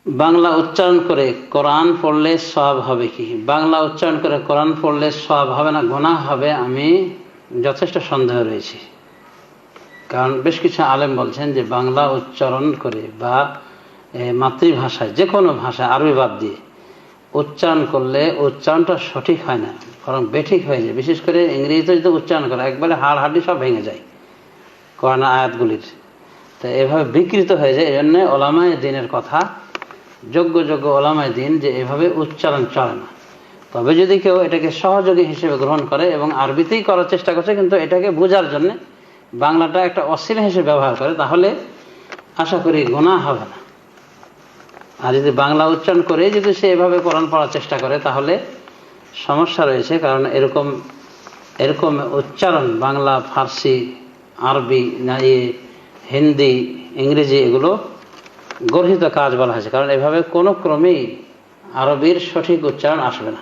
বাংলা উচ্চারণ করে কোরআন পড়লে সওয়াব হবে কি? বাংলা উচ্চারণ করে কোরআন পড়লে সওয়াব হবে না, গুনাহ হবে, আমি যথেষ্ট সন্দেহ রয়েছি। কারণ বেশ কিছু আলেম বলছেন যে বাংলা উচ্চারণ করে বা মাতৃভাষায় যে কোনো ভাষা আরবি বাদ দিয়ে উচ্চারণ করলে উচ্চারণটা সঠিক হয় না, বরং বেঠিক হয়ে যায়। বিশেষ করে ইংরেজিতে যদি উচ্চারণ করে একবারে হাড় হাড্ডি সব ভেঙে যায় কোরআন আয়াতগুলির। তো এভাবে বিকৃত হয়ে যায়। এই জন্য ওলামায়ে দ্বীনের কথা, যোগ্য যোগ্য ওলামায়ে দ্বীন, যে এভাবে উচ্চারণ চলে না। তবে যদি কেউ এটাকে সহযোগী হিসেবে গ্রহণ করে এবং আরবিতেই করার চেষ্টা করছে কিন্তু এটাকে বোঝার জন্য বাংলাটা একটা অসিলা হিসেবে ব্যবহার করে, তাহলে আশা করি গুনাহ হবে না। আর যদি বাংলা উচ্চারণ করে যদি সে এভাবে কোরআন পড়ার চেষ্টা করে তাহলে সমস্যা রয়েছে। কারণ এরকম উচ্চারণ বাংলা, ফার্সি, আরবি, হিন্দি, ইংরেজি এগুলো গর্হিত কাজ বলা হয়েছে। কারণ এভাবে কোনো ক্রমেই আরবির সঠিক উচ্চারণ আসবে না।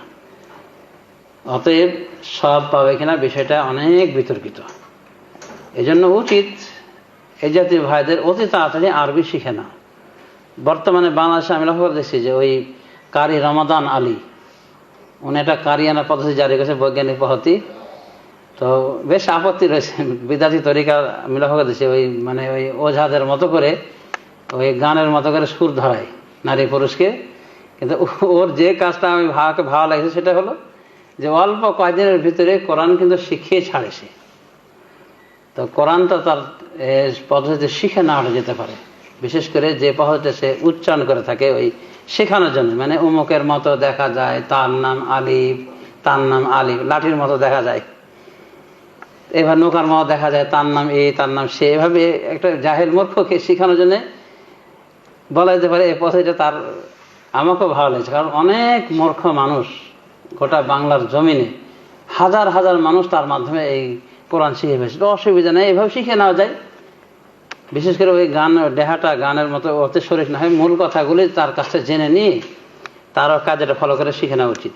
অতএব সওয়াব পাবে কিনা বিষয়টা অনেক বিতর্কিত। এজন্য উচিত এই জাতীয় ভাইদের অতি তাড়াতাড়ি আরবি শিখে না। বর্তমানে বাংলাদেশে আমি লক্ষ্য করে দেখছি যে ওই কারি রমাদান আলী, উনি একটা কারিয়ানা পদ্ধতি জারি করেছে, বৈজ্ঞানিক পদ্ধতি। তো বেশ আপত্তি রয়েছে বিদাতি তরিকা। আমি লক্ষ্য করে দেখছি ওই ওই ওঝাদের মতো করে ওই গানের মতো করে সুর ধরায় নারী পুরুষকে। কিন্তু ওর যে কাজটা আমি ভালো লাগছে সেটা হলো যে অল্প কয়েকদিনের ভিতরে কোরআন কিন্তু শিখিয়ে ছাড়েছে। তো কোরআনটা তার পদ্ধতিতে শিখে না হলে যেতে পারে, বিশেষ করে যে পদ্ধতিতে সে উচ্চারণ করে থাকে ওই শেখানোর জন্য। অমুকের মতো দেখা যায়, তার নাম আলিফ, তার নাম আলিফ, লাঠির মতো দেখা যায়, এবার নৌকার মতো দেখা যায়, তার নাম এ, তার নাম সে। এভাবে একটা জাহেল মূর্খকে শেখানোর জন্য বলা যেতে পারে এই পদ্ধতিটা তার আমাকেও ভালো লেগেছে। কারণ অনেক মূর্খ মানুষ গোটা বাংলার জমিনে, হাজার হাজার মানুষ তার মাধ্যমে এই কোরআন শিখে ফেলছে। অসুবিধা নেই, এভাবে শিখে নেওয়া যায়। বিশেষ করে ওই গান দেহাটা গানের মতো অতি শরীর না হয়, মূল কথাগুলি তার কাছে জেনে নিয়ে তারও কাজটা ফলো করে শিখে নেওয়া উচিত।